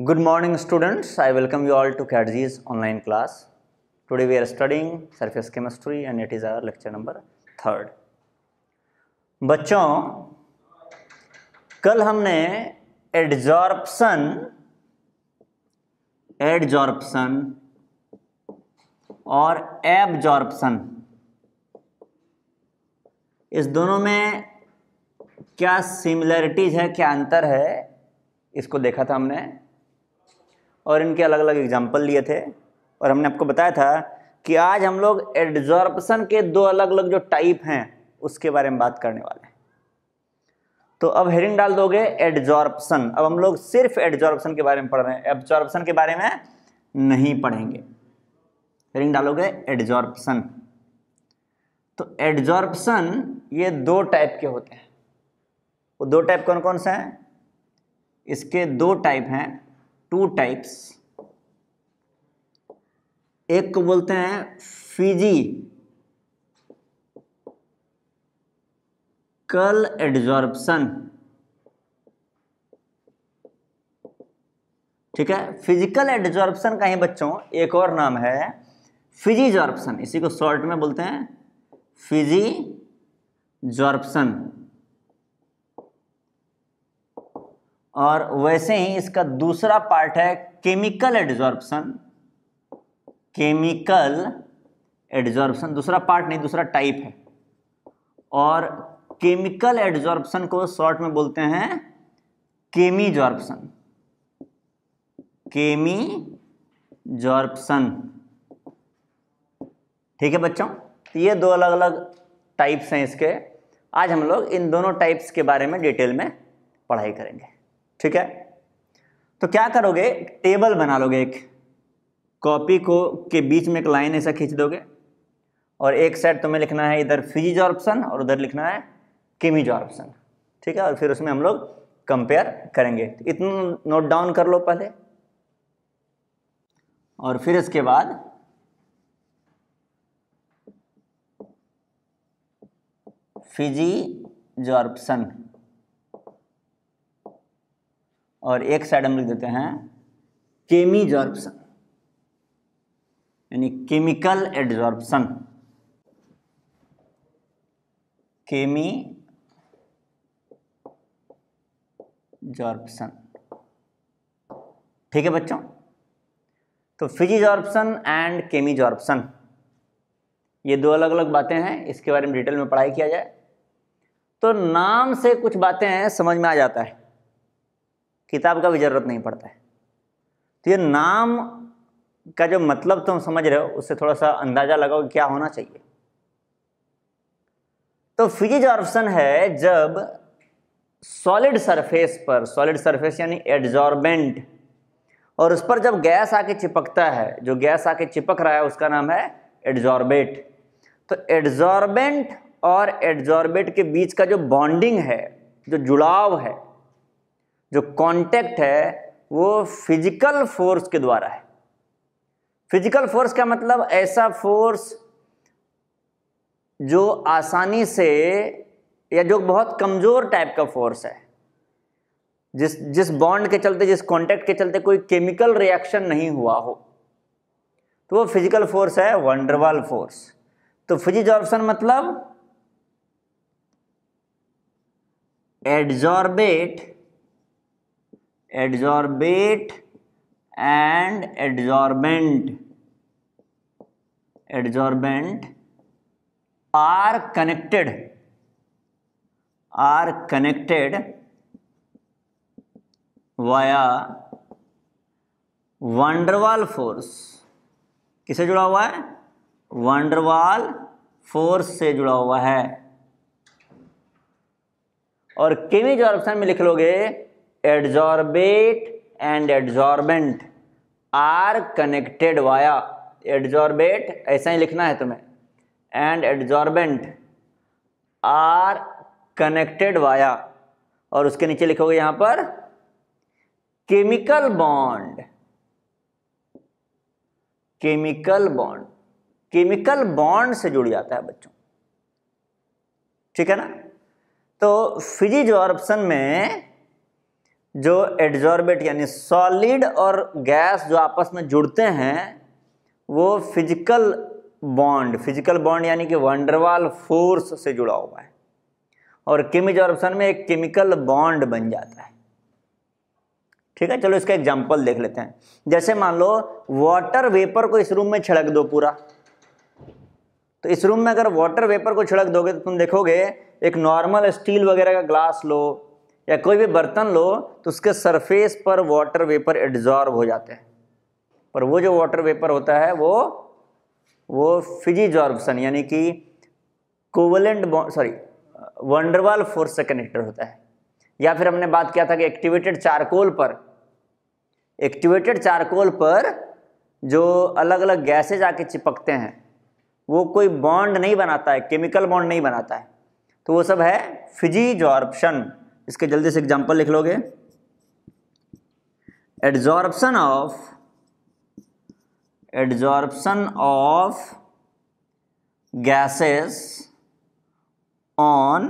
Good morning students, I welcome you all to CATG's online class. Today we are studying surface chemistry and it is our lecture number 3rd. बच्चों, कल हमने adsorption और absorption इस दोनों में क्या similarities है, क्या अंतर है, इसको देखा था हमने और इनके अलग अलग एग्जाम्पल लिए थे। और हमने आपको बताया था कि आज हम लोग एडजॉर्प्शन के दो अलग अलग जो टाइप हैं उसके बारे में बात करने वाले हैं। तो अब हेडिंग डाल दोगे एडजॉर्प्शन। अब हम लोग सिर्फ एडजॉर्प्शन के बारे में पढ़ रहे हैं, एब्जॉर्प्शन के बारे में नहीं पढ़ेंगे। हेडिंग डालोगे एडजॉर्प्शन। तो एडजॉर्प्शन ये दो टाइप के होते हैं। वो दो टाइप कौन कौन से हैं? इसके दो टाइप हैं, टू टाइप्स। एक को बोलते हैं फिजिकल एडजॉर्प्शन, ठीक है। फिजिकल एडजॉर्प्शन का ही बच्चों एक और नाम है फिजिजॉर्प्शन। इसी को शॉर्ट में बोलते हैं फिजिजॉर्प्शन। और वैसे ही इसका दूसरा पार्ट है केमिकल एडजॉर्प्शन। केमिकल एडजॉर्प्शन दूसरा पार्ट नहीं, दूसरा टाइप है। और केमिकल एडजॉर्प्शन को शॉर्ट में बोलते हैं केमिजॉर्प्शन। केमिजॉर्प्शन, ठीक है बच्चों। तो ये दो अलग अलग टाइप्स हैं इसके। आज हम लोग इन दोनों टाइप्स के बारे में डिटेल में पढ़ाई करेंगे, ठीक है। तो क्या करोगे, टेबल बना लोगे। एक कॉपी को के बीच में एक लाइन ऐसा खींच दोगे और एक साइड तुम्हें लिखना है इधर फिजिजॉर्प्शन और उधर लिखना है केमिजॉर्प्शन, ठीक है। और फिर उसमें हम लोग कंपेयर करेंगे। तो इतना नोट डाउन कर लो पहले। और फिर इसके बाद फिजिजॉर्प्शन और एक साइड हम लिख देते हैं केमिजॉर्प्शन, यानी केमिकल एडजॉर्प्शन। केमिजॉर्प्शन, ठीक है बच्चों। तो फिजिजॉर्प्शन एंड केमिजॉर्प्शन ये दो अलग अलग बातें हैं। इसके बारे में डिटेल में पढ़ाई किया जाए तो नाम से कुछ बातें हैं समझ में आ जाता है, किताब का भी जरूरत नहीं पड़ता है। तो ये नाम का जो मतलब तुम समझ रहे हो उससे थोड़ा सा अंदाजा लगाओ कि क्या होना चाहिए। तो फिजिजॉर्प्शन है जब सॉलिड सरफेस पर, सॉलिड सरफेस यानी एडजॉर्बेंट, और उस पर जब गैस आके चिपकता है, जो गैस आके चिपक रहा है उसका नाम है एडजॉर्बेट। तो एडजॉर्बेंट और एडजॉर्बेट के बीच का जो बॉन्डिंग है, जो जुड़ाव है, जो कांटेक्ट है, वो फिजिकल फोर्स के द्वारा है। फिजिकल फोर्स का मतलब ऐसा फोर्स जो आसानी से या जो बहुत कमजोर टाइप का फोर्स है, जिस बॉन्ड के चलते, जिस कांटेक्ट के चलते कोई केमिकल रिएक्शन नहीं हुआ हो, तो वो फिजिकल फोर्स है, वैन डर वाल फोर्स। तो फिजिजॉर्प्शन मतलब adsorbate and adsorbent are connected via van der Waals force. किससे जुड़ा हुआ है? वैन डर वाल फोर्स से जुड़ा हुआ है। और केमिजॉर्प्शन में लिख लोगे adsorbate and adsorbent are connected via. Adsorbate ऐसा ही लिखना है तुम्हें, and adsorbent are connected via, और उसके नीचे लिखोगे यहां पर chemical bond. Chemical bond, chemical bond से जुड़ जाता है बच्चों, ठीक है ना। तो फिजिजॉर्प्शन में जो एडजॉर्बेट यानी सॉलिड और गैस जो आपस में जुड़ते हैं वो फिजिकल बॉन्ड यानी कि वंडरवाल फोर्स से जुड़ा हुआ है, और केमिजॉर्प्शन में एक केमिकल बॉन्ड बन जाता है। ठीक है, चलो इसका एग्जांपल देख लेते हैं। जैसे मान लो वाटर वेपर को इस रूम में छिड़क दो पूरा, तो इस रूम में अगर वाटर वेपर को छिड़क दोगे तो तुम देखोगे एक नॉर्मल स्टील वगैरह का ग्लास लो या कोई भी बर्तन लो तो उसके सरफेस पर वाटर वेपर एड्जॉर्ब हो जाते हैं, पर वो जो वाटर वेपर होता है वो फिजिजॉर्प्शन यानी कि कोवलेंट वंडरवाल फोर्स से कनेक्टेड होता है। या फिर हमने बात किया था कि एक्टिवेटेड चारकोल पर जो अलग अलग गैसेज आके चिपकते हैं वो कोई बॉन्ड नहीं बनाता है, केमिकल बॉन्ड नहीं बनाता है, तो वो सब है फिजिजॉर्प्शन। इसके जल्दी से एग्जांपल लिख लोगे। Adsorption of gases on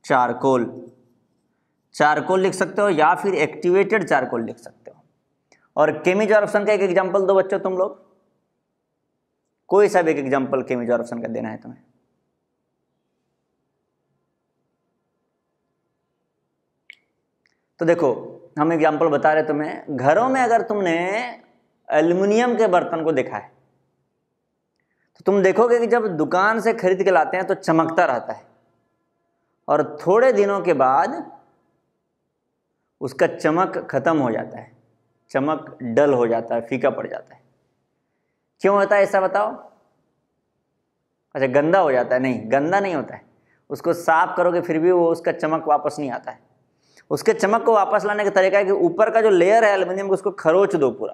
charcoal लिख सकते हो या फिर एक्टिवेटेड चारकोल लिख सकते हो। और केमिजॉर्प्शन का एक एग्जांपल दो बच्चों तुम लोग, कोई सा भी एक एग्जांपल केमिजॉर्प्शन का देना है तुम्हें। तो देखो हम एग्जांपल बता रहे तुम्हें, घरों में अगर तुमने एल्युमिनियम के बर्तन को देखा है तो तुम देखोगे कि जब दुकान से खरीद के लाते हैं तो चमकता रहता है और थोड़े दिनों के बाद उसका चमक खत्म हो जाता है, चमक डल हो जाता है, फीका पड़ जाता है। क्यों होता है ऐसा बताओ? अच्छा, गंदा हो जाता है? नहीं, गंदा नहीं होता है, उसको साफ करोगे फिर भी वो उसका चमक वापस नहीं आता है। उसके चमक को वापस लाने का तरीका है कि ऊपर का जो लेयर है एल्युमिनियम का उसको खरोच दो पूरा,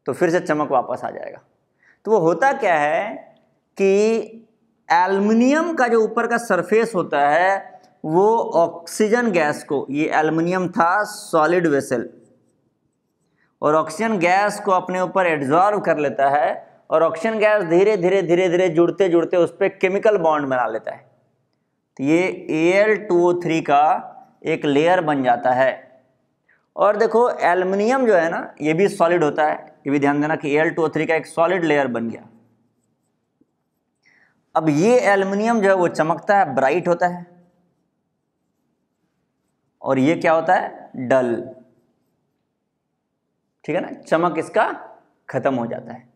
तो फिर से चमक वापस आ जाएगा। तो वो होता क्या है कि एल्युमिनियम का जो ऊपर का सरफेस होता है वो ऑक्सीजन गैस को, ये एल्युमिनियम था सॉलिड वेसल, और ऑक्सीजन गैस को अपने ऊपर एब्जॉर्ब कर लेता है और ऑक्सीजन गैस धीरे धीरे जुड़ते जुड़ते उस पर केमिकल बॉन्ड बना लेता है। तो ये Al2O3 का एक लेयर बन जाता है। और देखो एल्युमिनियम जो है ना ये भी सॉलिड होता है, ये भी ध्यान देना कि Al2O3 का एक सॉलिड लेयर बन गया। अब ये एल्युमिनियम जो है वो चमकता है, ब्राइट होता है, और ये क्या होता है? डल। ठीक है ना, चमक इसका खत्म हो जाता है।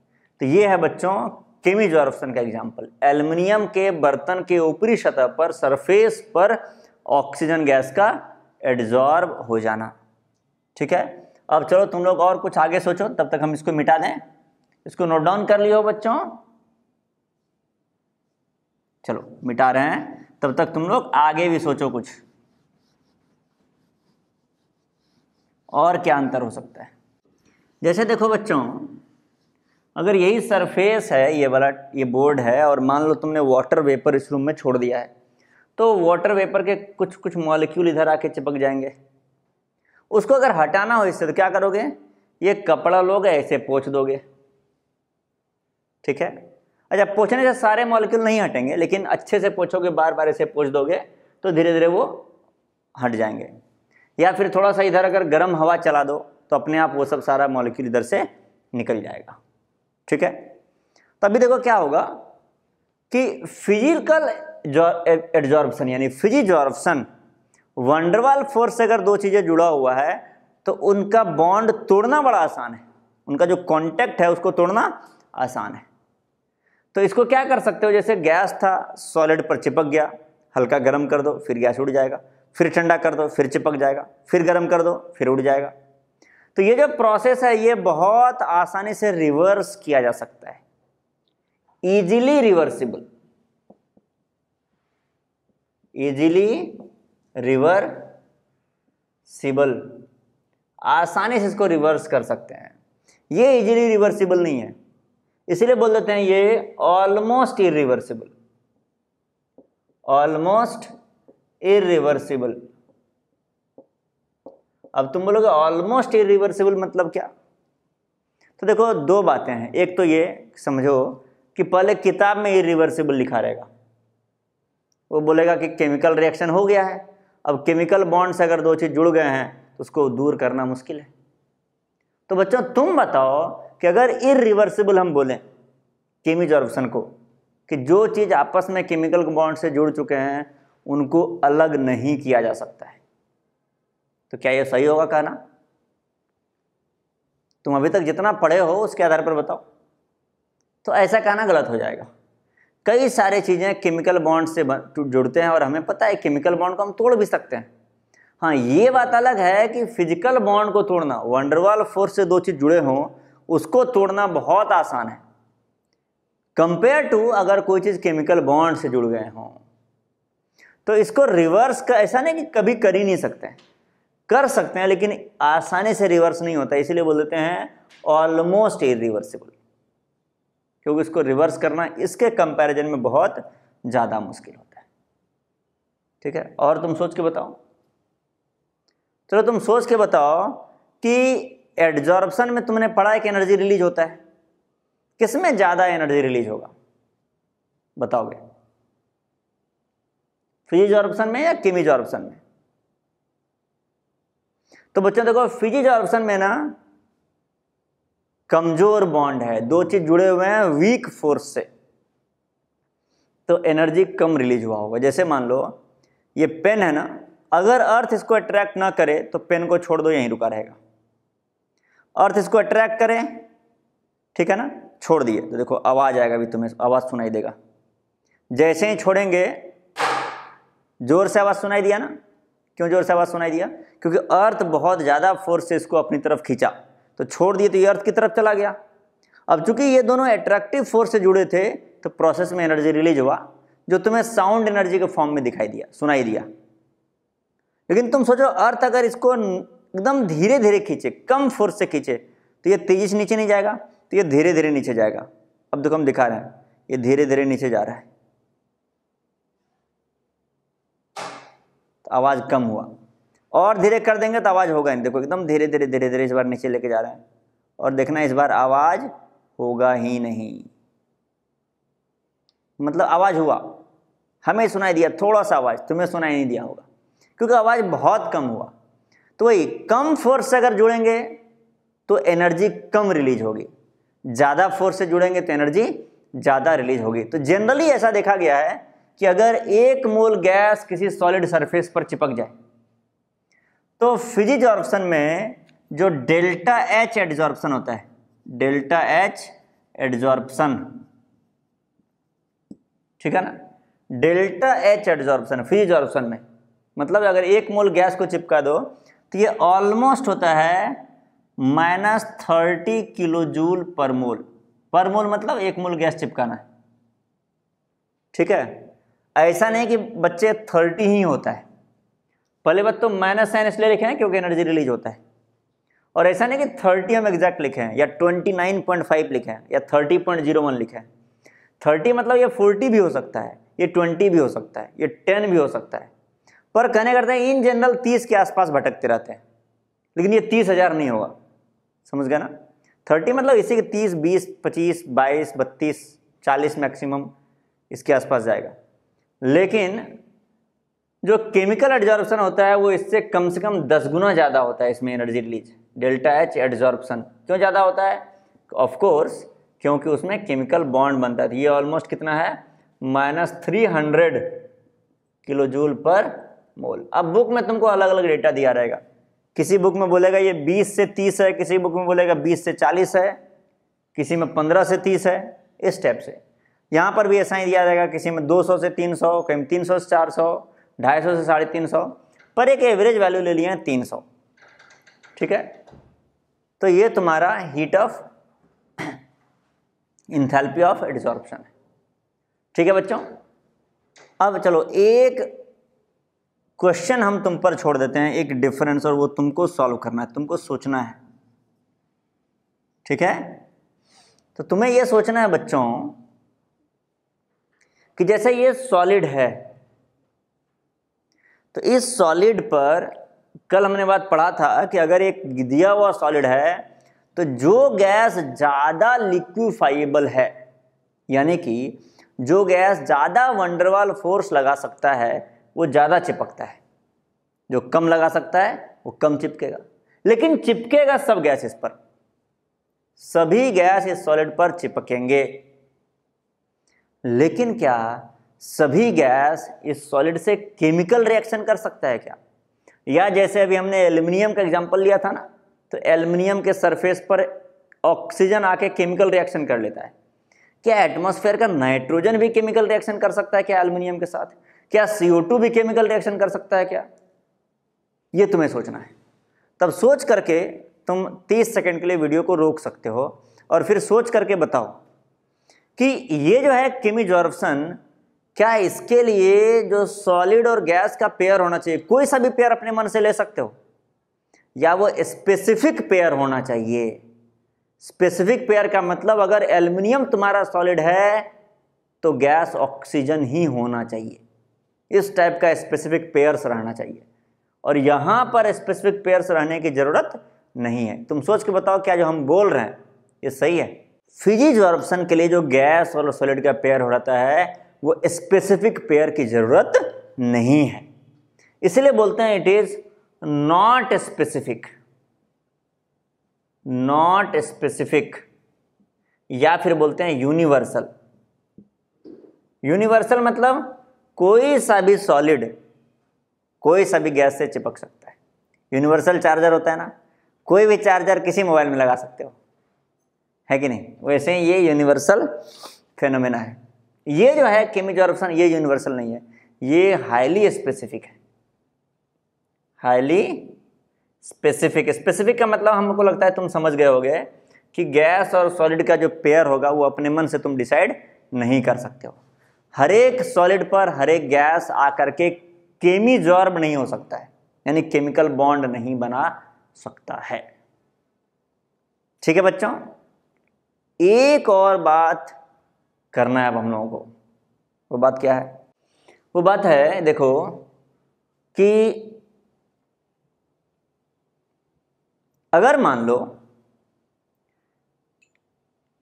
तो ये है बच्चों केमिजॉर्प्शन का एग्जांपल, एल्युमिनियम के बर्तन के ऊपरी सतह पर सरफेस पर ऑक्सीजन गैस का एड्जॉर्ब हो जाना। ठीक है, अब चलो तुम लोग और कुछ आगे सोचो, तब तक हम इसको मिटा दें। इसको नोट डाउन कर लियो बच्चों, चलो मिटा रहे हैं, तब तक तुम लोग आगे भी सोचो कुछ और क्या अंतर हो सकता है। जैसे देखो बच्चों, अगर यही सरफेस है, ये वाला ये बोर्ड है, और मान लो तुमने वाटर वेपर इस रूम में छोड़ दिया है, तो वाटर वेपर के कुछ कुछ मॉलिक्यूल इधर आके चिपक जाएंगे। उसको अगर हटाना हो इससे तो क्या करोगे? ये कपड़ा लोगे ऐसे पोंछ दोगे। ठीक है, अच्छा पोंछने से सारे मॉलिक्यूल नहीं हटेंगे, लेकिन अच्छे से पोंछोगे, बार बार ऐसे पोंछ दोगे तो धीरे धीरे वो हट जाएंगे। या फिर थोड़ा सा इधर अगर गर्म हवा चला दो तो अपने आप वो सब सारा मॉलिक्यूल इधर से निकल जाएगा। ठीक है, तभी देखो क्या होगा कि फिजिकल एड्जॉर्प्शन यानी फिजिजॉर्प्शन, वंडरवाल फोर्स से अगर दो चीजें जुड़ा हुआ है तो उनका बॉन्ड तोड़ना बड़ा आसान है, उनका जो कांटेक्ट है उसको तोड़ना आसान है। तो इसको क्या कर सकते हो, जैसे गैस था सॉलिड पर चिपक गया, हल्का गर्म कर दो फिर गैस उड़ जाएगा, फिर ठंडा कर दो फिर चिपक जाएगा, फिर गर्म कर दो फिर उड़ जाएगा। तो ये जो प्रोसेस है ये बहुत आसानी से रिवर्स किया जा सकता है, इजीली रिवर्सिबल, आसानी से इसको रिवर्स कर सकते हैं। ये इजीली रिवर्सिबल नहीं है, इसीलिए बोल देते हैं ये ऑलमोस्ट इरिवर्सिबल। अब तुम बोलोगे ऑलमोस्ट इरिवर्सिबल मतलब क्या? तो देखो दो बातें हैं, एक तो ये समझो कि पहले किताब में इरिवर्सिबल लिखा रहेगा, वो बोलेगा कि केमिकल रिएक्शन हो गया है, अब केमिकल बॉन्ड से अगर दो चीज जुड़ गए हैं तो उसको दूर करना मुश्किल है। तो बच्चों तुम बताओ कि अगर इरिवर्सिबल हम बोलें केमिजॉर्प्शन को, कि जो चीज आपस में केमिकल बॉन्ड से जुड़ चुके हैं उनको अलग नहीं किया जा सकता है, तो क्या ये सही होगा कहना? तुम अभी तक जितना पढ़े हो उसके आधार पर बताओ। तो ऐसा कहना गलत हो जाएगा। कई सारी चीजें केमिकल बॉन्ड से जुड़ते हैं और हमें पता है केमिकल बॉन्ड को हम तोड़ भी सकते हैं। हाँ, ये बात अलग है कि फिजिकल बॉन्ड को तोड़ना, वंडरवाल फोर्स से दो चीज जुड़े हों उसको तोड़ना बहुत आसान है कंपेयर टू अगर कोई चीज केमिकल बॉन्ड से जुड़ गए हों। तो इसको रिवर्स का ऐसा नहीं कि कभी कर ही नहीं सकते हैं, कर सकते हैं लेकिन आसानी से रिवर्स नहीं होता, इसीलिए बोल देते हैं ऑलमोस्ट इरिवर्सिबल, क्योंकि इसको रिवर्स करना इसके कंपैरिजन में बहुत ज्यादा मुश्किल होता है। ठीक है, और तुम सोच के बताओ। चलो तुम सोच के बताओ कि एडजॉर्प्शन में तुमने पढ़ा है कि एनर्जी रिलीज होता है, किसमें ज्यादा एनर्जी रिलीज होगा बताओगे? फिजिजॉर्प्शन में या केमिजॉर्प्शन में? तो बच्चों देखो, फिजिजॉर्प्शन में ना कमजोर बॉन्ड है, दो चीज जुड़े हुए हैं वीक फोर्स से, तो एनर्जी कम रिलीज हुआ होगा। जैसे मान लो ये पेन है ना, अगर अर्थ इसको अट्रैक्ट ना करे तो पेन को छोड़ दो, यहीं रुका रहेगा। अर्थ इसको अट्रैक्ट करे, ठीक है ना, छोड़ दिए तो देखो आवाज आएगा, भी तुम्हें आवाज सुनाई देगा। जैसे ही छोड़ेंगे, जोर से आवाज सुनाई दिया ना। क्यों जोर से आवाज सुनाई दिया? क्योंकि अर्थ बहुत ज्यादा फोर्स से इसको अपनी तरफ खींचा, तो छोड़ दिए तो ये अर्थ की तरफ चला गया। अब चूंकि ये दोनों एट्रैक्टिव फोर्स से जुड़े थे तो प्रोसेस में एनर्जी रिलीज हुआ, जो तुम्हें साउंड एनर्जी के फॉर्म में दिखाई दिया, सुनाई दिया। लेकिन तुम सोचो अर्थ अगर इसको एकदम धीरे धीरे खींचे, कम फोर्स से खींचे, तो ये तेजी से नीचे नहीं जाएगा, तो ये धीरे धीरे नीचे जाएगा। अब देखो हम दिखा रहे हैं, ये धीरे धीरे नीचे जा रहा है, तो आवाज कम हुआ। और धीरे कर देंगे तो आवाज होगा नहीं। देखो एकदम धीरे धीरे धीरे धीरे इस बार नीचे लेके जा रहे हैं, और देखना इस बार आवाज होगा ही नहीं। मतलब आवाज हुआ, हमें सुनाई दिया थोड़ा सा आवाज, तुम्हें सुनाई नहीं दिया होगा, क्योंकि आवाज बहुत कम हुआ। तो वही कम फोर्स से अगर जुड़ेंगे तो एनर्जी कम रिलीज होगी, ज्यादा फोर्स से जुड़ेंगे तो एनर्जी ज्यादा रिलीज होगी। तो जनरली ऐसा देखा गया है कि अगर 1 मोल गैस किसी सॉलिड सरफेस पर चिपक जाए तो फिजिजॉर्प्शन में जो डेल्टा एच एडजॉर्प्शन होता है, डेल्टा एच एडजॉर्प्शन, ठीक है ना, डेल्टा एच एडजॉर्प्शन फिजिजॉर्प्शन में, मतलब अगर 1 मोल गैस को चिपका दो तो ये ऑलमोस्ट होता है -30 किलो जूल पर मोल। पर मोल मतलब 1 मोल गैस चिपकाना है, ठीक है। ऐसा नहीं कि बच्चे 30 ही होता है, पहले बात तो माइनस साइन इसलिए लिखे हैं क्योंकि एनर्जी रिलीज होता है, और ऐसा नहीं कि 30 हम एग्जैक्ट लिखे हैं या 29.5 लिखे हैं या 30.01 लिखे हैं। 30 मतलब ये 40 भी हो सकता है, ये 20 भी हो सकता है, ये 10 भी हो सकता है, पर कहने करते हैं इन जनरल 30 के आसपास भटकते रहते हैं, लेकिन ये 30,000 नहीं होगा, समझ गया ना। 30 मतलब इसी के 30, 20, 25, 22, 32, 40 मैक्सिमम इसके आसपास जाएगा। लेकिन जो केमिकल एडजॉर्प्शन होता है वो इससे कम से कम 10 गुना ज़्यादा होता है इसमें energy release, delta H adsorption. क्यों ज़्यादा होता है? ऑफ कोर्स क्योंकि उसमें केमिकल बॉन्ड बनता है। ये ऑलमोस्ट कितना है? -300 किलो जूल पर मोल। अब बुक में तुमको अलग अलग डेटा दिया रहेगा, किसी बुक में बोलेगा ये 20 से 30 है, किसी बुक में बोलेगा 20 से 40 है, किसी में 15 से 30 है, इस टाइप से। यहाँ पर भी ऐसा ही दिया जाएगा, किसी में 200 से 300, कहीं 300 से 400, 250 से 350, पर एक एवरेज वैल्यू ले लिया है 300, ठीक है। तो ये तुम्हारा heat of enthalpy of adsorption है, ठीक है बच्चों। अब चलो एक क्वेश्चन हम तुम पर छोड़ देते हैं, एक डिफरेंस, और वो तुमको सॉल्व करना है, तुमको सोचना है, ठीक है। तो तुम्हें ये सोचना है बच्चों कि जैसे ये सॉलिड है, तो इस सॉलिड पर कल हमने बात पढ़ा था कि अगर एक दिया हुआ सॉलिड है तो जो गैस ज़्यादा लिक्विफाइबल है, यानी कि जो गैस ज़्यादा वंडरवाल फोर्स लगा सकता है, वो ज़्यादा चिपकता है। जो कम लगा सकता है वो कम चिपकेगा, लेकिन चिपकेगा सब गैसेस पर, सभी गैस इस सॉलिड पर चिपकेंगे। लेकिन क्या सभी गैस इस सॉलिड से केमिकल रिएक्शन कर सकता है क्या? या जैसे अभी हमने एल्युमिनियम का एग्जांपल लिया था ना, तो एल्युमिनियम के सरफेस पर ऑक्सीजन आके केमिकल रिएक्शन कर लेता है। क्या एटमॉस्फेयर का नाइट्रोजन भी केमिकल रिएक्शन कर सकता है क्या एल्युमिनियम के साथ? क्या CO2 भी केमिकल रिएक्शन कर सकता है क्या? ये तुम्हें सोचना है। तब सोच करके तुम 30 सेकंड के लिए वीडियो को रोक सकते हो और फिर सोच करके बताओ कि ये जो है केमिजॉर्प्शन, क्या इसके लिए जो सॉलिड और गैस का पेयर होना चाहिए, कोई सा भी पेयर अपने मन से ले सकते हो, या वो स्पेसिफिक पेयर होना चाहिए? स्पेसिफिक पेयर का मतलब अगर एल्युमिनियम तुम्हारा सॉलिड है तो गैस ऑक्सीजन ही होना चाहिए। इस टाइप का स्पेसिफिक पेयर्स रहना चाहिए, और यहां पर स्पेसिफिक पेयर्स रहने की जरूरत नहीं है। तुम सोच के बताओ क्या जो हम बोल रहे हैं ये सही है? फिजिजॉर्प्शन के लिए जो गैस और सॉलिड का पेयर होता है वो स्पेसिफिक पेयर की जरूरत नहीं है, इसलिए बोलते हैं it is not specific, not specific, या फिर बोलते हैं यूनिवर्सल। यूनिवर्सल मतलब कोई सा भी सॉलिड कोई सा भी गैस से चिपक सकता है। यूनिवर्सल चार्जर होता है ना, कोई भी चार्जर किसी मोबाइल में लगा सकते हो, है कि नहीं? वैसे ही ये यूनिवर्सल फेनोमेना है। ये जो है केमिजॉर्प्शन, ये यूनिवर्सल नहीं है, ये हाईली स्पेसिफिक है। हाईली स्पेसिफिक, स्पेसिफिक का मतलब हमको लगता है तुम समझ गए होगे कि गैस और सॉलिड का जो पेयर होगा वो अपने मन से तुम डिसाइड नहीं कर सकते हो। हर एक सॉलिड पर हर एक गैस आकर के केमिजॉर्ब नहीं हो सकता है, यानी केमिकल बॉन्ड नहीं बना सकता है। ठीक है बच्चों, एक और बात करना है अब हम लोगों को। वो बात क्या है? वो बात है, देखो कि अगर मान लो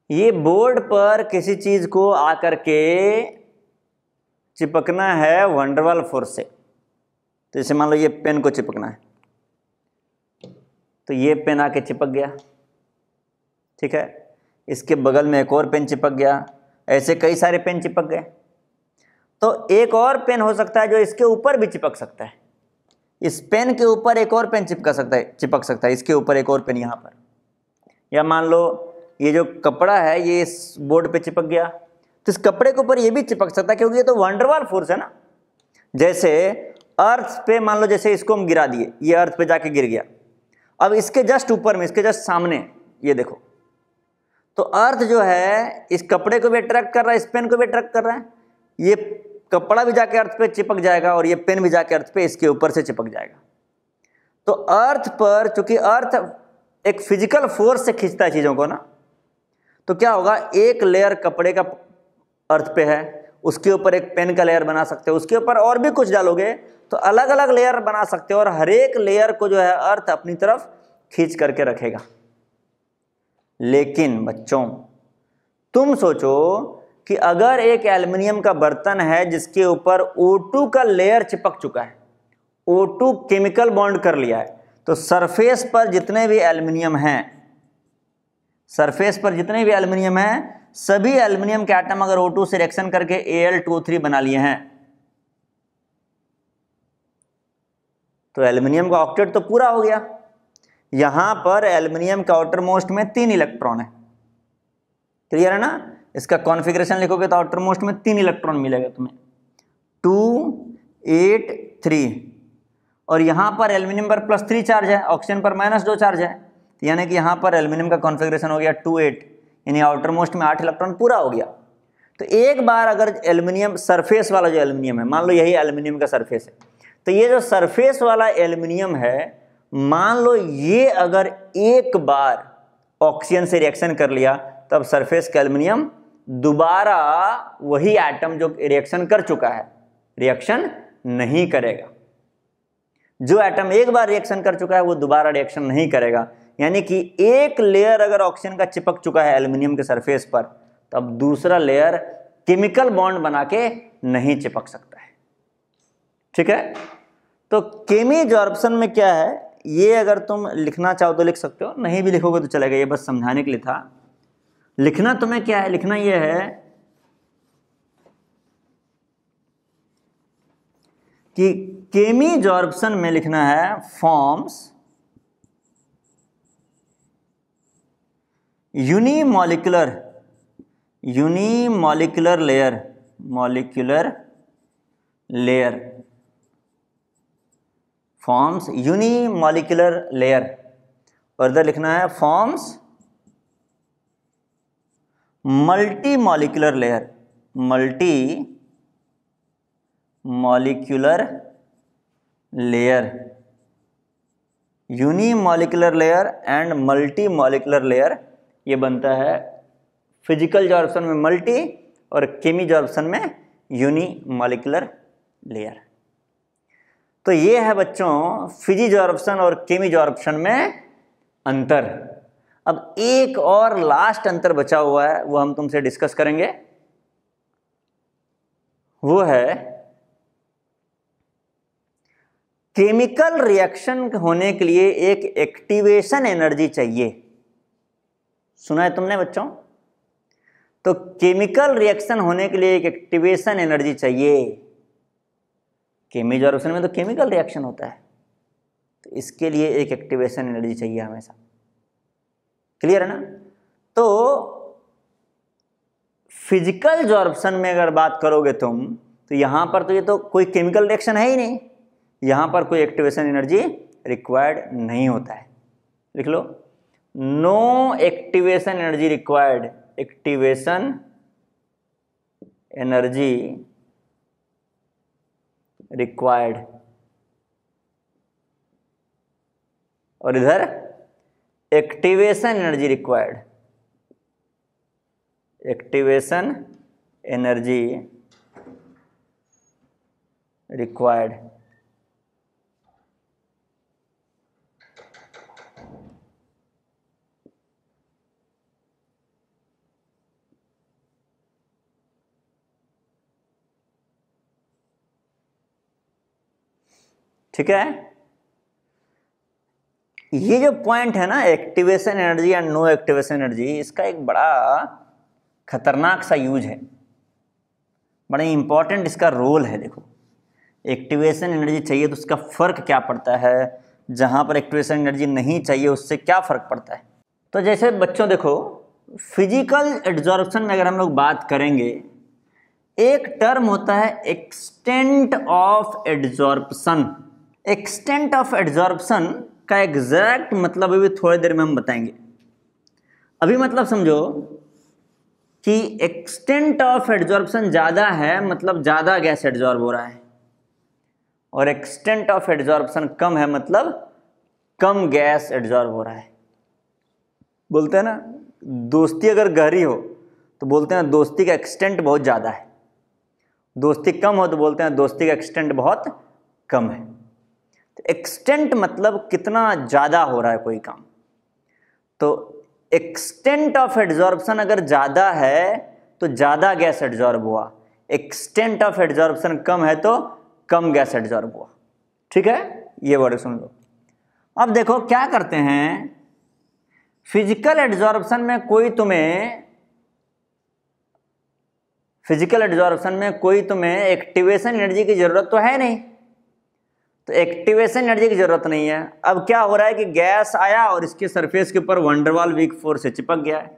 ये बोर्ड पर किसी चीज को आकर के चिपकना है वंडरवाल फोर्स से, तो जैसे मान लो ये पेन को चिपकना है, तो ये पेन आके चिपक गया, ठीक है, इसके बगल में एक और पेन चिपक गया, ऐसे कई सारे पेन चिपक गए। तो एक और पेन हो सकता है जो इसके ऊपर भी चिपक सकता है, इस पेन के ऊपर एक और पेन चिपक सकता है, इसके ऊपर एक और पेन यहाँ पर। या मान लो ये जो कपड़ा है ये इस बोर्ड पे चिपक गया, तो इस कपड़े के ऊपर ये भी चिपक सकता है, क्योंकि ये तो वंडरवाल फोर्स है ना। जैसे अर्थ पे मान लो, जैसे इसको हम गिरा दिए, ये अर्थ पे जाके गिर गया, अब इसके जस्ट ऊपर में, इसके जस्ट सामने ये देखो, तो अर्थ जो है इस कपड़े को भी अट्रैक्ट कर रहा है, इस पेन को भी अट्रैक्ट कर रहा है, ये कपड़ा भी जाके अर्थ पे चिपक जाएगा और ये पेन भी जाके अर्थ पे इसके ऊपर से चिपक जाएगा। तो अर्थ पर, चूंकि अर्थ एक फिजिकल फोर्स से खींचता है चीजों को ना, तो क्या होगा, एक लेयर कपड़े का अर्थ पे है, उसके ऊपर एक पेन का लेयर बना सकते हो, उसके ऊपर और भी कुछ डालोगे तो अलग अलग लेयर बना सकते हो, और हर एक लेयर को जो है अर्थ अपनी तरफ खींच करके रखेगा। लेकिन बच्चों तुम सोचो कि अगर एक एल्युमिनियम का बर्तन है जिसके ऊपर O2 का लेयर चिपक चुका है, O2 केमिकल बॉन्ड कर लिया है, तो सरफेस पर जितने भी एल्युमिनियम हैं, सरफेस पर जितने भी एल्युमिनियम हैं, सभी एल्युमिनियम के एटम अगर O2 से रिएक्शन करके Al2O3 बना लिए हैं, तो एल्युमिनियम का ऑक्टेट तो पूरा हो गया। यहां पर एल्युमिनियम का आउटर मोस्ट में 3 इलेक्ट्रॉन है, क्लियर है ना? इसका कॉन्फ़िगरेशन लिखोगे तो आउटर मोस्ट में 3 इलेक्ट्रॉन मिलेगा तुम्हें, 2, 8, 3, और यहां पर एल्युमिनियम पर +3 चार्ज है, ऑक्सीजन पर -2 चार्ज है, यानी कि यहां पर एल्युमिनियम का कॉन्फ़िगरेशन हो गया 2, 8, यानी आउटर मोस्ट में 8 इलेक्ट्रॉन पूरा हो गया। तो एक बार अगर एल्युमिनियम सरफेस वाला जो एल्युमिनियम है, मान लो यही एल्युमिनियम का सरफेस है, तो ये जो सरफेस वाला एल्युमिनियम है, मान लो ये अगर एक बार ऑक्सीजन से रिएक्शन कर लिया, तब सरफेस का एल्युमिनियम दोबारा वही एटम जो रिएक्शन कर चुका है रिएक्शन नहीं करेगा। जो एटम एक बार रिएक्शन कर चुका है वो दोबारा रिएक्शन नहीं करेगा, यानी कि एक लेयर अगर ऑक्सीजन का चिपक चुका है एल्युमिनियम के सरफेस पर, तब दूसरा लेयर केमिकल बॉन्ड बना के नहीं चिपक सकता है। ठीक है, तो केमी जॉर्प्शन में क्या है, ये अगर तुम लिखना चाहो तो लिख सकते हो, नहीं भी लिखोगे तो चलेगा, ये बस समझाने के लिए था। लिखना तुम्हें क्या है, लिखना ये है कि केमी जॉर्प्शन में लिखना है forms unimolecular layer forms unimolecular layer, और इधर लिखना है forms multi molecular layer, unimolecular layer and multi molecular layer, ये बनता है फिजिकल जॉर्प्शन में मल्टी और केमी जॉर्प्शन में यूनिमॉलिक्यूलर लेयर। तो ये है बच्चों फिजी जॉर्प्शन और केमी जॉर्प्शन में अंतर। अब एक और लास्ट अंतर बचा हुआ है, वो हम तुमसे डिस्कस करेंगे, वो है केमिकल रिएक्शन होने के लिए एक एक्टिवेशन एनर्जी चाहिए। सुना है तुमने बच्चों? तो केमिकल रिएक्शन होने के लिए एक एक्टिवेशन एनर्जी चाहिए। केमी जॉर्प्शन में तो केमिकल रिएक्शन होता है, तो इसके लिए एक एक्टिवेशन एनर्जी चाहिए हमेशा। क्लियर है ना? तो फिजिकल जॉर्प्शन में अगर बात करोगे तुम, तो यहां पर तो ये तो कोई केमिकल रिएक्शन है ही नहीं, यहां पर कोई एक्टिवेशन एनर्जी रिक्वायर्ड नहीं होता है। लिख लो, no activation energy required, activation energy required. और इधर activation energy required, activation energy required. ठीक है? ये जो पॉइंट है ना, activation energy and no activation energy, इसका एक बड़ा खतरनाक सा यूज है, बड़ा इंपॉर्टेंट इसका रोल है। देखो, एक्टिवेशन एनर्जी चाहिए तो उसका फर्क क्या पड़ता है, जहां पर एक्टिवेशन एनर्जी नहीं चाहिए उससे क्या फर्क पड़ता है। तो जैसे बच्चों देखो, फिजिकल एड्जॉर्प्शन में अगर हम लोग बात करेंगे, एक टर्म होता है extent of adsorption. Extent of adsorption का एग्जैक्ट मतलब अभी थोड़ी देर में हम बताएंगे। अभी मतलब समझो कि एक्सटेंट ऑफ एड्जॉर्प्शन ज़्यादा है, मतलब ज़्यादा गैस एड्जॉर्ब हो रहा है, और एक्सटेंट ऑफ एड्जॉर्प्शन कम है, मतलब कम गैस एड्जॉर्ब हो रहा है। बोलते हैं ना, दोस्ती अगर गहरी हो तो बोलते हैं दोस्ती का एक्सटेंट बहुत ज़्यादा है, दोस्ती कम हो तो बोलते हैं दोस्ती का एक्सटेंट बहुत कम है। तो एक्सटेंट मतलब कितना ज़्यादा हो रहा है कोई काम। तो एक्सटेंट ऑफ एड्जॉर्प्शन अगर ज़्यादा है तो ज़्यादा गैस एड्जॉर्ब हुआ, एक्सटेंट ऑफ एड्जॉर्प्शन कम है तो कम गैस एड्जॉर्ब हुआ। ठीक है, ये वर्ड सुन लो। अब देखो क्या करते हैं, फिजिकल एड्जॉर्प्शन में कोई तुम्हें एक्टिवेशन एनर्जी की जरूरत तो है नहीं, तो एक्टिवेशन एनर्जी की जरूरत नहीं है। अब क्या हो रहा है कि गैस आया और इसके सरफेस के ऊपर वंडरवाल वीक फोर्स से चिपक गया है।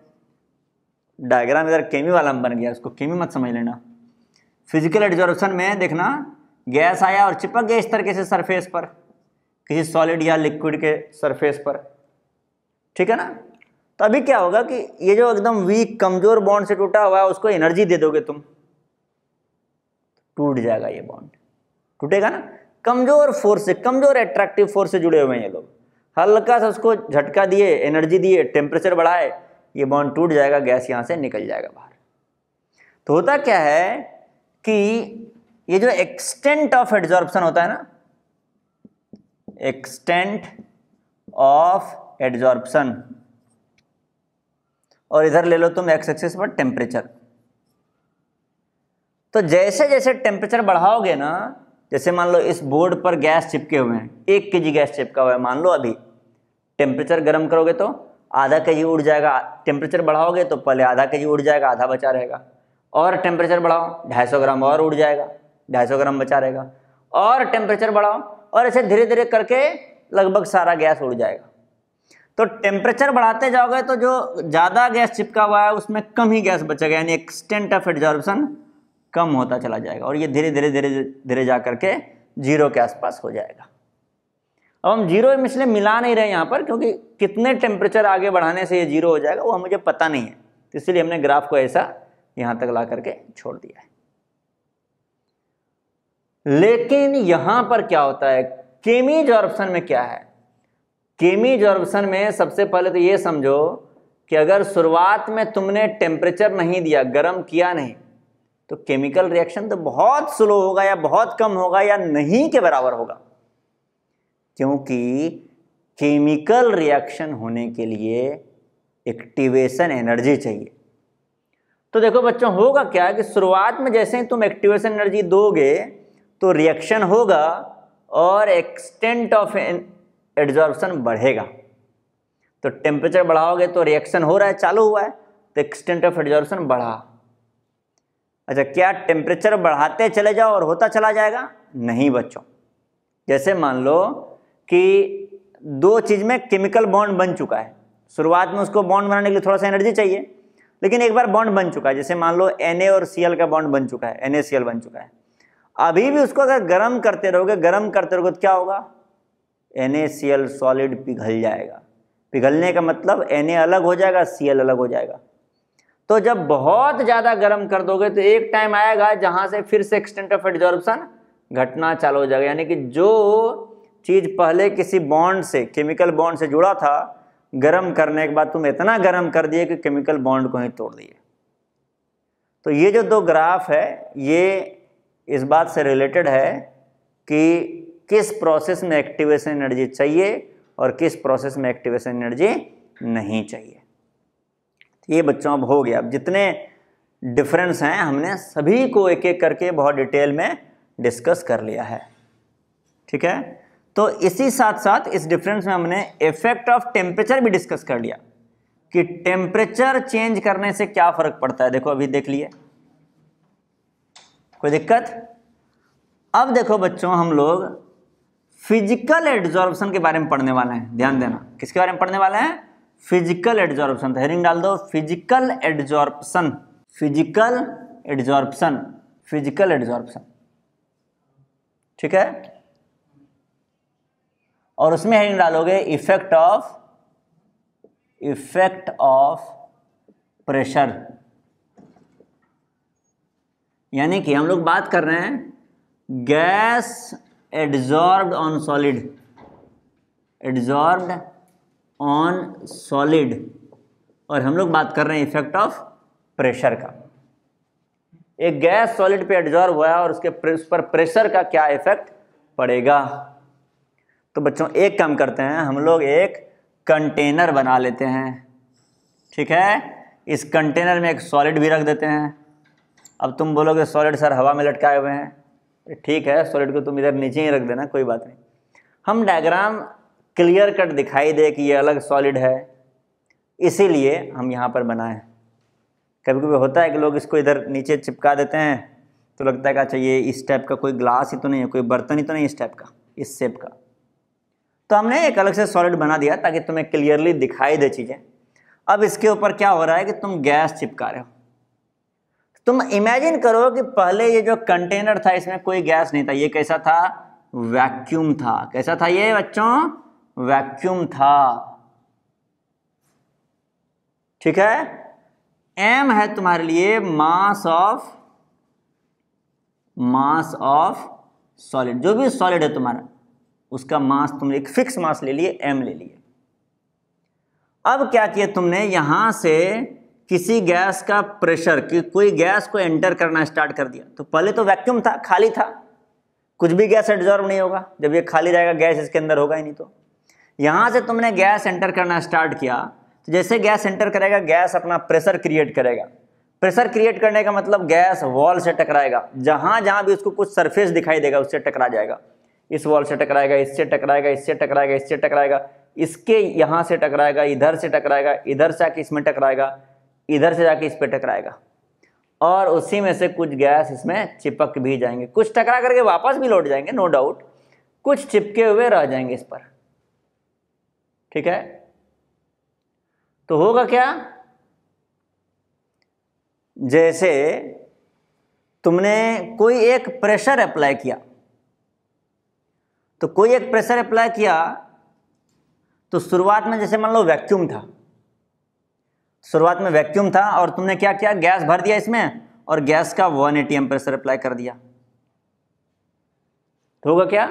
डायग्राम इधर केमी वाला बन गया, उसको केमी मत समझ लेना। फिजिकल एड्जॉर्प्शन में देखना, गैस आया और चिपक गया इस तरीके से सरफेस पर, किसी सॉलिड या लिक्विड के सरफेस पर। ठीक है ना? तो अभी क्या होगा कि ये जो एकदम वीक कमजोर बॉन्ड से टूटा हुआ है उसको एनर्जी दे दोगे तुम, टूट जाएगा ये बॉन्ड, टूटेगा ना। कमजोर फोर्स से, कमजोर एट्रैक्टिव फोर्स से जुड़े हुए हैं ये लोग, हल्का सा उसको झटका दिए, एनर्जी दिए, टेम्परेचर बढ़ाए, ये बॉन्ड टूट जाएगा, गैस यहाँ से निकल जाएगा बाहर। तो होता क्या है कि ये जो एक्सटेंट ऑफ एड्जॉर्प्शन होता है ना, एक्सटेंट ऑफ एड्जॉर्प्शन, और इधर ले लो तुम एक्स एक्सिस पर टेम्परेचर। तो जैसे जैसे टेम्परेचर बढ़ाओगे ना, जैसे मान लो इस बोर्ड पर गैस चिपके हुए हैं, 1 kg गैस चिपका हुआ है, मान लो अभी टेम्परेचर गर्म करोगे तो आधा kg उड़ जाएगा, टेम्परेचर बढ़ाओगे तो पहले आधा kg उड़ जाएगा, आधा बचा रहेगा, और टेम्परेचर बढ़ाओ 250 ग्राम और उड़ जाएगा, 250 ग्राम बचा रहेगा, और टेम्परेचर बढ़ाओ, और ऐसे धीरे धीरे करके लगभग सारा गैस उड़ जाएगा। तो टेम्परेचर बढ़ाते जाओगे तो जो ज़्यादा गैस चिपका हुआ है उसमें कम ही गैस बचेगा, यानी एक्सटेंट ऑफ एडजॉर्प्शन कम होता चला जाएगा, और ये धीरे धीरे धीरे धीरे जा करके जीरो के आसपास हो जाएगा। अब हम जीरो इसलिए मिला नहीं रहे यहाँ पर, क्योंकि कितने टेम्परेचर आगे बढ़ाने से ये जीरो हो जाएगा वो मुझे पता नहीं है, तो इसलिए हमने ग्राफ को ऐसा यहाँ तक ला करके छोड़ दिया है। लेकिन यहाँ पर क्या होता है, केमीजॉर्प्शन में क्या है? केमीजॉर्प्शन में सबसे पहले तो ये समझो कि अगर शुरुआत में तुमने टेम्परेचर नहीं दिया, गर्म किया नहीं, तो केमिकल रिएक्शन तो बहुत स्लो होगा या बहुत कम होगा या नहीं के बराबर होगा, क्योंकि केमिकल रिएक्शन होने के लिए एक्टिवेशन एनर्जी चाहिए। तो देखो बच्चों, होगा क्या कि शुरुआत में जैसे ही तुम एक्टिवेशन एनर्जी दोगे तो रिएक्शन होगा और एक्सटेंट ऑफ एडजॉर्प्शन बढ़ेगा। तो टेम्परेचर बढ़ाओगे तो रिएक्शन हो रहा है, चालू हुआ है, तो एक्सटेंट ऑफ एडजॉर्प्शन बढ़ा। अच्छा, क्या टेम्परेचर बढ़ाते चले जाओ और होता चला जाएगा? नहीं बच्चों। जैसे मान लो कि दो चीज़ में केमिकल बॉन्ड बन चुका है, शुरुआत में उसको बॉन्ड बनाने के लिए थोड़ा सा एनर्जी चाहिए, लेकिन एक बार बॉन्ड बन चुका है, जैसे मान लो Na और Cl का बॉन्ड बन चुका है, NaCl बन चुका है, अभी भी उसको अगर गर्म करते रहोगे तो क्या होगा? NaCl सॉलिड पिघल जाएगा। पिघलने का मतलब Na अलग हो जाएगा, Cl अलग हो जाएगा। तो जब बहुत ज़्यादा गर्म कर दोगे तो एक टाइम आएगा जहाँ से फिर से एक्सटेंट ऑफ एडजॉर्प्शन घटना चालू हो जाएगा, यानी कि जो चीज़ पहले किसी बॉन्ड से, केमिकल बॉन्ड से जुड़ा था, गर्म करने के बाद तुम इतना गर्म कर दिए कि केमिकल बॉन्ड को ही तोड़ दिए। तो ये जो दो ग्राफ है ये इस बात से रिलेटेड है कि किस प्रोसेस में एक्टिवेशन एनर्जी चाहिए और किस प्रोसेस में एक्टिवेशन एनर्जी नहीं चाहिए। ये बच्चों अब हो गया। अब जितने डिफरेंस हैं हमने सभी को एक एक करके बहुत डिटेल में डिस्कस कर लिया है, ठीक है। तो इसी साथ साथ इस डिफरेंस में हमने इफेक्ट ऑफ टेम्परेचर भी डिस्कस कर लिया कि टेम्परेचर चेंज करने से क्या फर्क पड़ता है। देखो अभी देख लिए, कोई दिक्कत? अब देखो बच्चों, हम लोग फिजिकल एडजॉर्प्शन के बारे में पढ़ने वाले हैं। ध्यान देना, किसके बारे में पढ़ने वाले हैं? Physical adsorption. तो हेडिंग डाल दो physical adsorption, physical adsorption, physical adsorption, ठीक है। और उसमें हेडिंग डालोगे इफेक्ट ऑफ प्रेशर, यानी कि हम लोग बात कर रहे हैं gas adsorbed on solid, adsorbed on solid, और हम लोग बात कर रहे हैं इफेक्ट ऑफ प्रेशर का। एक गैस सॉलिड पे एडजॉर्ब हुआ है और उसके उस पर प्रेशर का क्या इफेक्ट पड़ेगा। तो बच्चों एक काम करते हैं, हम लोग एक कंटेनर बना लेते हैं, ठीक है। इस कंटेनर में एक सॉलिड भी रख देते हैं। अब तुम बोलोगे सॉलिड सर हवा में लटकाए हुए हैं, ठीक है, सॉलिड को तुम इधर नीचे ही रख देना, कोई बात नहीं। हम डायग्राम क्लियर कट दिखाई दे कि ये अलग सॉलिड है, इसीलिए हम यहाँ पर बनाए। कभी कभी होता है कि लोग इसको इधर नीचे चिपका देते हैं तो लगता है कि अच्छा ये इस टाइप का कोई ग्लास ही तो नहीं है, कोई बर्तन ही तो नहीं इस टाइप का, इस शेप का। तो हमने एक अलग से सॉलिड बना दिया ताकि तुम्हें क्लियरली दिखाई दे चीज़ें। अब इसके ऊपर क्या हो रहा है कि तुम गैस चिपका रहे हो। तुम इमेजिन करो कि पहले ये जो कंटेनर था इसमें कोई गैस नहीं था, ये कैसा था? वैक्यूम था। कैसा था ये बच्चों? वैक्यूम था, ठीक है। m है तुम्हारे लिए मास ऑफ सॉलिड, जो भी सॉलिड है तुम्हारा उसका मास तुमने एक फिक्स मास ले लिए, m ले लिए। अब क्या किया तुमने, यहां से किसी गैस का प्रेशर, कि कोई गैस को एंटर करना स्टार्ट कर दिया। तो पहले तो वैक्यूम था, खाली था, कुछ भी गैस एब्जॉर्ब नहीं होगा, जब ये खाली रहेगा गैस इसके अंदर होगा ही नहीं। तो यहां से तुमने गैस एंटर करना स्टार्ट किया, तो जैसे गैस एंटर करेगा गैस अपना प्रेशर क्रिएट करेगा, प्रेशर क्रिएट करने का मतलब गैस वॉल से टकराएगा, जहां जहां भी उसको कुछ सरफेस दिखाई देगा उससे टकरा जाएगा। इस वॉल से टकराएगा, इससे टकराएगा, इससे टकराएगा, इससे टकराएगा, इसके यहाँ से टकराएगा, इधर से टकराएगा, इधर से आके इसमें टकराएगा, इधर से जाके इस पे टकराएगा, और उसी में से कुछ गैस इसमें चिपक भी जाएंगे। कुछ टकरा करके वापस भी लौट जाएंगे, नो डाउट, कुछ चिपके हुए रह जाएंगे इस पर। ठीक है, तो होगा क्या, जैसे तुमने कोई एक प्रेशर अप्लाई किया, तो कोई एक प्रेशर अप्लाई किया, तो शुरुआत में जैसे मान लो वैक्यूम था, शुरुआत में वैक्यूम था और तुमने क्या किया, गैस भर दिया इसमें और गैस का 1 atm प्रेशर अप्लाई कर दिया, तो होगा क्या,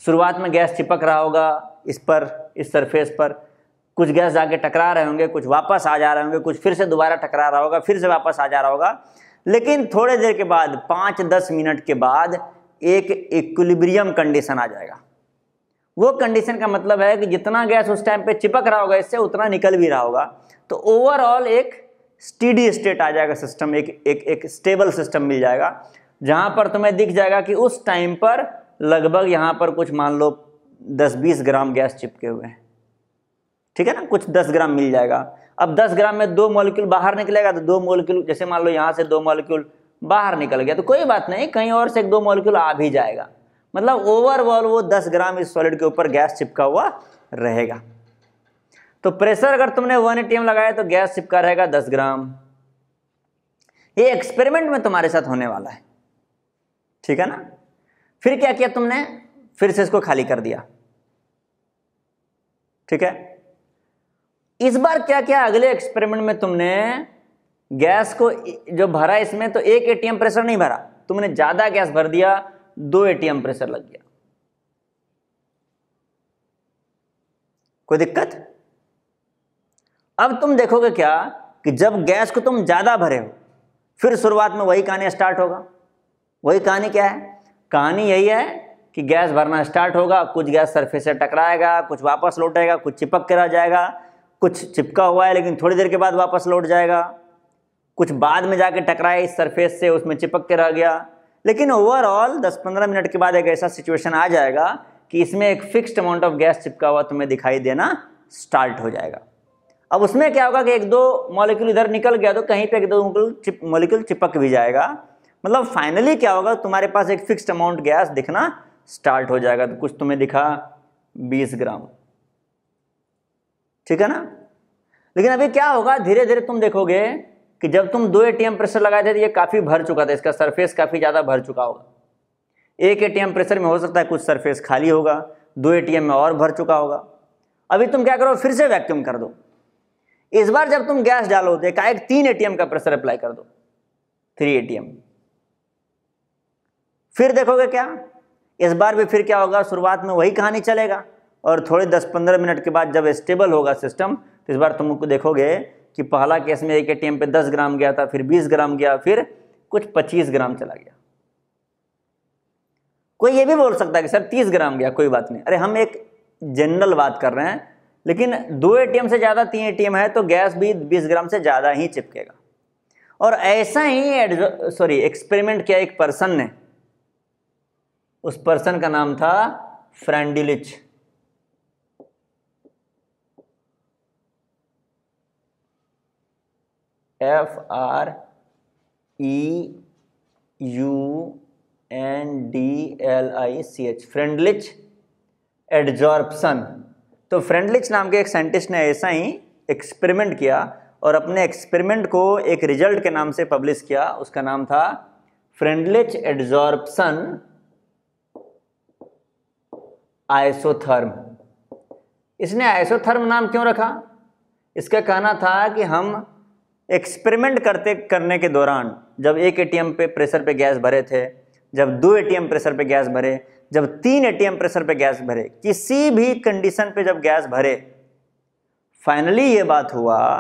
शुरुआत में गैस चिपक रहा होगा इस पर, इस सरफेस पर, कुछ गैस जाके टकरा रहे होंगे, कुछ वापस आ जा रहे होंगे, कुछ फिर से दोबारा टकरा रहा होगा, फिर से वापस आ जा रहा होगा, लेकिन थोड़ी देर के बाद 5-10 मिनट के बाद एक इक्विलिब्रियम कंडीशन आ जाएगा। वो कंडीशन का मतलब है कि जितना गैस उस टाइम पे चिपक रहा होगा इससे उतना निकल भी रहा होगा, तो ओवरऑल एक स्टेडी स्टेट आ जाएगा सिस्टम, एक स्टेबल सिस्टम मिल जाएगा, जहां पर तुम्हें दिख जाएगा कि उस टाइम पर लगभग यहां पर कुछ मान लो 10-20 ग्राम गैस चिपके हुए हैं। ठीक है ना, कुछ 10 ग्राम मिल जाएगा। अब 10 ग्राम में 2 मॉलिक्यूल बाहर निकलेगा, तो 2 मॉलिक्यूल, जैसे मान लो यहां से 2 मॉलिक्यूल बाहर निकल गया तो कोई बात नहीं, कहीं और से 1-2 मॉलिक्यूल आ भी जाएगा, मतलब ओवरऑल वो 10 ग्राम इस सॉलिड के ऊपर गैस चिपका हुआ रहेगा। तो प्रेशर अगर तुमने 1 atm लगाया तो गैस चिपका रहेगा 10 ग्राम। ये एक्सपेरिमेंट में तुम्हारे साथ होने वाला है, ठीक है ना। फिर क्या किया तुमने, फिर से इसको खाली कर दिया, ठीक है। इस बार क्या किया, अगले एक्सपेरिमेंट में तुमने गैस को जो भरा इसमें तो 1 atm प्रेशर नहीं भरा, तुमने ज्यादा गैस भर दिया, 2 atm प्रेशर लग गया। कोई दिक्कत? अब तुम देखोगे क्या कि जब गैस को तुम ज्यादा भरे हो, फिर शुरुआत में वही कहानी स्टार्ट होगा। वही कहानी क्या है, कहानी यही है कि गैस भरना स्टार्ट होगा, कुछ गैस सरफेस से टकराएगा, कुछ वापस लौटेगा, कुछ चिपक के रह जाएगा, कुछ चिपका हुआ है लेकिन थोड़ी देर के बाद वापस लौट जाएगा, कुछ बाद में जाके टकराए इस सरफेस से, उसमें चिपक के रह गया। लेकिन ओवरऑल 10-15 मिनट के बाद एक ऐसा सिचुएशन आ जाएगा कि इसमें एक फिक्स्ड अमाउंट ऑफ गैस चिपका हुआ तुम्हें दिखाई देना स्टार्ट हो जाएगा। अब उसमें क्या होगा कि 1-2 मॉलिक्यूल इधर निकल गया तो कहीं पे 1-2 मॉलिक्यूल चिपक भी जाएगा, मतलब फाइनली क्या होगा, तुम्हारे पास एक फिक्स्ड अमाउंट गैस दिखना स्टार्ट हो जाएगा। तो कुछ तुम्हें दिखा 20 ग्राम, ठीक है ना। लेकिन अभी क्या होगा, धीरे धीरे तुम देखोगे कि जब तुम 2 atm प्रेशर लगाए थे तो ये काफी भर चुका था, इसका सरफेस काफी ज्यादा भर चुका होगा। 1 atm प्रेशर में हो सकता है कुछ सरफेस खाली होगा, 2 atm में और भर चुका होगा। अभी तुम क्या करो, फिर से वैक्यूम कर दो। इस बार जब तुम गैस डालो तो एकाएक 3 atm का प्रेशर अप्लाई कर दो, 3 atm। फिर देखोगे क्या, इस बार भी फिर क्या होगा, शुरुआत में वही कहानी चलेगा और थोड़े 10-15 मिनट के बाद जब स्टेबल होगा सिस्टम तो इस बार तुमको देखोगे कि पहला केस में 1 atm पे 10 ग्राम गया था, फिर 20 ग्राम गया, फिर कुछ 25 ग्राम चला गया। कोई ये भी बोल सकता है कि सर 30 ग्राम गया, कोई बात नहीं। अरे हम एक जनरल बात कर रहे हैं, लेकिन 2 atm से ज्यादा 3 atm है तो गैस भी 20 ग्राम से ज्यादा ही चिपकेगा। और ऐसा ही एक्सपेरिमेंट किया एक पर्सन ने, उस पर्सन का नाम था फ्रेंडलिच। FREUNDLICH, Freundlich adsorption. तो फ्रेंडलिच नाम के एक साइंटिस्ट ने ऐसा ही एक्सपेरिमेंट किया और अपने एक्सपेरिमेंट को एक रिजल्ट के नाम से पब्लिश किया। उसका नाम था फ्रेंडलिच एडजॉर्प्शन आइसोथर्म। इसने आइसोथर्म नाम क्यों रखा? इसका कहना था कि हम एक्सपेरिमेंट करने के दौरान जब 1 atm पे प्रेशर पे गैस भरे थे, जब 2 atm प्रेशर पे गैस भरे, जब 3 atm प्रेशर पे गैस भरे, किसी भी कंडीशन पे जब गैस भरे, फाइनली ये बात हुआ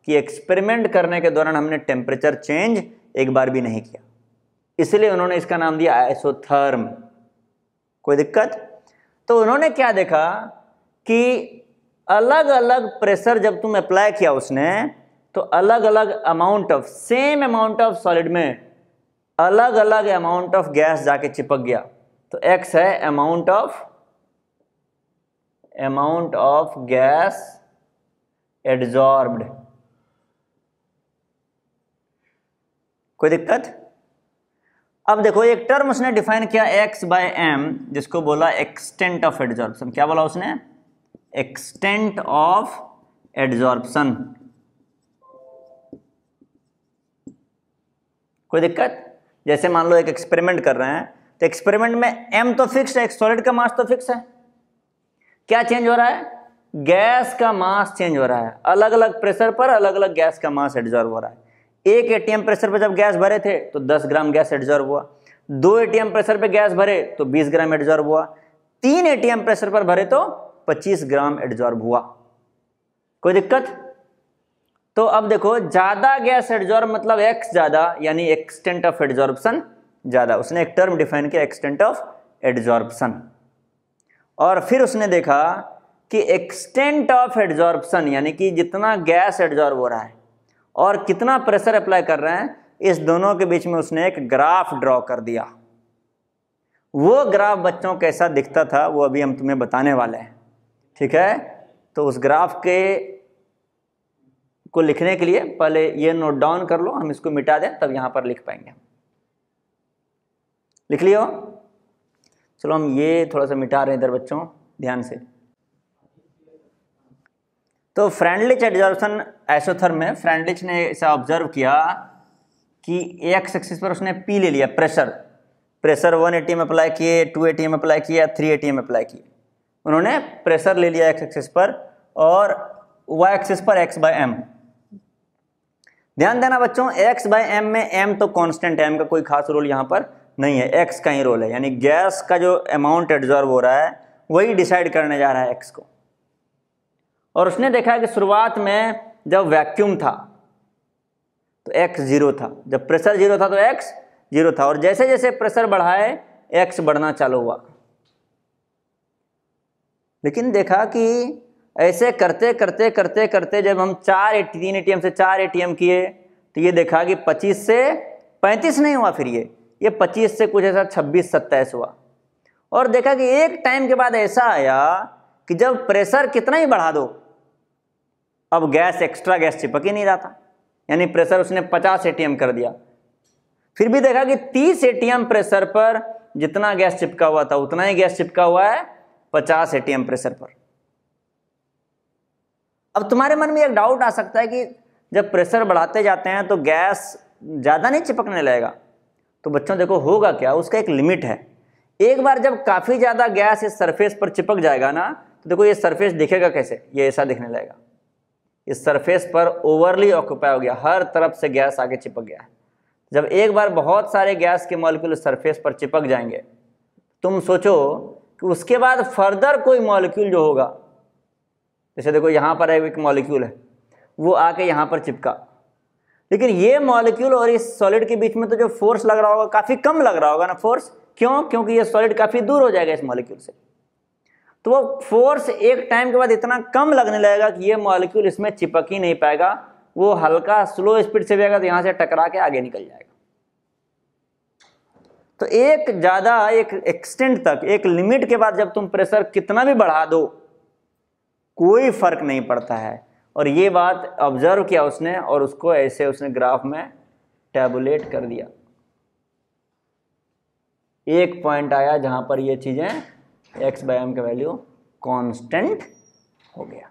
कि एक्सपेरिमेंट करने के दौरान हमने टेम्परेचर चेंज एक बार भी नहीं किया, इसलिए उन्होंने इसका नाम दिया आइसोथर्म। कोई दिक्कत? तो उन्होंने क्या देखा कि अलग अलग प्रेशर जब तुम अप्लाई किया उसने, तो अलग अलग amount of, same amount of solid में अलग अलग अमाउंट ऑफ गैस जाके चिपक गया, तो x है अमाउंट ऑफ गैस एडजॉर्ब्ड। कोई दिक्कत? अब देखो एक टर्म उसने डिफाइन किया x/m, जिसको बोला एक्सटेंट ऑफ एडजॉर्प्शन। क्या बोला उसने? Extent of adsorption. कोई दिक्कत? जैसे मान लो एक एक्सपेरिमेंट कर रहे हैं, तो एक्सपेरिमेंट में m तो फिक्स है, एक सॉलिड का मास तो फिक्स है। क्या चेंज हो रहा है? गैस का मास चेंज हो रहा है। अलग अलग प्रेशर पर अलग अलग गैस का मास एडजॉर्ब हो रहा है। 1 atm प्रेशर पर जब गैस भरे थे तो 10 ग्राम गैस एडजॉर्ब हुआ। 2 atm प्रेशर पे गैस भरे तो 20 ग्राम एडजॉर्ब हुआ। 3 atm प्रेशर पर भरे तो 25 ग्राम एडजॉर्ब हुआ। कोई दिक्कत? तो अब देखो ज्यादा गैस एडजॉर्ब मतलब x ज्यादा, यानी एक्सटेंट ऑफ एडजॉर्प्शन ज्यादा। उसने एक टर्म डिफाइन किया एक्सटेंट ऑफ एडजॉर्प्शन, और फिर उसने देखा कि एक्सटेंट ऑफ एडजॉर्प्शन यानी कि जितना गैस एडजॉर्ब हो रहा है और कितना प्रेशर अप्लाई कर रहे हैं, इस दोनों के बीच में उसने एक ग्राफ ड्रॉ कर दिया। वो ग्राफ बच्चों कैसा दिखता था वो अभी हम तुम्हें बताने वाले हैं, ठीक है? तो उस ग्राफ के को लिखने के लिए पहले ये नोट डाउन कर लो, हम इसको मिटा दें तब यहां पर लिख पाएंगे। लिख लियो? चलो हम ये थोड़ा सा मिटा रहे हैं इधर बच्चों, ध्यान से। तो फ्रेंडलिच एडजॉर्प्शन आइसोथर्म में फ्रेंडलिच ने ऐसा ऑब्जर्व किया कि एक्स एक्सिस पर उसने पी ले लिया, प्रेशर 1 atm अप्लाई किए, 2 atm अप्लाई किया, 3 atm अप्लाई किए। उन्होंने प्रेशर ले लिया एक्स एक्सिस पर और वाई एक्सिस पर x/m। ध्यान देना बच्चों, x/m में m तो कांस्टेंट है, m का कोई खास रोल यहाँ पर नहीं है, x का ही रोल है। यानी गैस का जो अमाउंट एडजॉर्ब हो रहा है वही डिसाइड करने जा रहा है x को। और उसने देखा कि शुरुआत में जब वैक्यूम था तो x 0 था, जब प्रेशर 0 था तो x 0 था, और जैसे जैसे प्रेशर बढ़ाए x बढ़ना चालू हुआ। लेकिन देखा कि ऐसे करते करते करते करते जब हम 3 atm से 4 atm किए तो ये देखा कि 25 से 35 नहीं हुआ, फिर ये 25 से कुछ ऐसा 26-27 हुआ। और देखा कि एक टाइम के बाद ऐसा आया कि जब प्रेशर कितना ही बढ़ा दो अब गैस एक्स्ट्रा गैस चिपक ही नहीं रहा था, यानी प्रेशर उसने 50 atm कर दिया। फिर भी देखा कि 30 atm प्रेशर पर जितना गैस चिपका हुआ था उतना ही गैस चिपका हुआ है 50 atm प्रेशर पर। अब तुम्हारे मन में एक डाउट आ सकता है कि जब प्रेशर बढ़ाते जाते हैं तो गैस ज़्यादा नहीं चिपकने लगेगा। तो बच्चों देखो होगा क्या, उसका एक लिमिट है। एक बार जब काफ़ी ज़्यादा गैस इस सरफेस पर चिपक जाएगा ना, तो देखो ये सरफेस दिखेगा कैसे, ये ऐसा दिखने लगेगा। इस सरफेस पर ओवरली ऑक्यूपाई हो गया, हर तरफ से गैस आगे चिपक गया है। जब एक बार बहुत सारे गैस के मॉलिक्यूल सरफेस पर चिपक जाएंगे, तुम सोचो कि उसके बाद फर्दर कोई मॉलिक्यूल जो होगा, जैसे देखो यहाँ पर एक मॉलिक्यूल है, वो आके यहाँ पर चिपका, लेकिन ये मॉलिक्यूल और इस सॉलिड के बीच में तो जो फोर्स लग रहा होगा काफ़ी कम लग रहा होगा ना फोर्स। क्यों? क्योंकि ये सॉलिड काफ़ी दूर हो जाएगा इस मॉलिक्यूल से। तो वो फोर्स एक टाइम के बाद इतना कम लगने लगेगा कि ये मॉलिक्यूल इसमें चिपक ही नहीं पाएगा, वो हल्का स्लो स्पीड से जाएगा तो यहाँ से टकरा के आगे निकल जाएगा। तो एक ज़्यादा एक एक्सटेंट तक, एक लिमिट के बाद जब तुम प्रेशर कितना भी बढ़ा दो कोई फर्क नहीं पड़ता है। और ये बात ऑब्जर्व किया उसने और उसको ऐसे उसने ग्राफ में टैबुलेट कर दिया। एक पॉइंट आया जहां पर ये चीजें x/m का वैल्यू कांस्टेंट हो गया।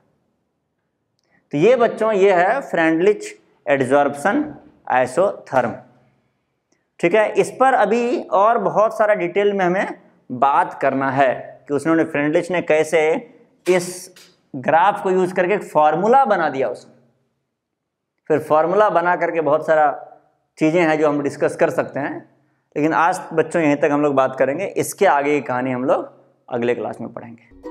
तो ये बच्चों ये है फ्रेंडलिच एडजॉर्प्शन आइसोथर्म, ठीक है। इस पर अभी और बहुत सारा डिटेल में हमें बात करना है कि उसने फ्रेंडलिच ने कैसे इस ग्राफ को यूज करके एक फॉर्मूला बना दिया उसने। फिर फॉर्मूला बना करके बहुत सारा चीज़ें हैं जो हम डिस्कस कर सकते हैं, लेकिन आज बच्चों यहीं तक हम लोग बात करेंगे। इसके आगे की कहानी हम लोग अगले क्लास में पढ़ेंगे।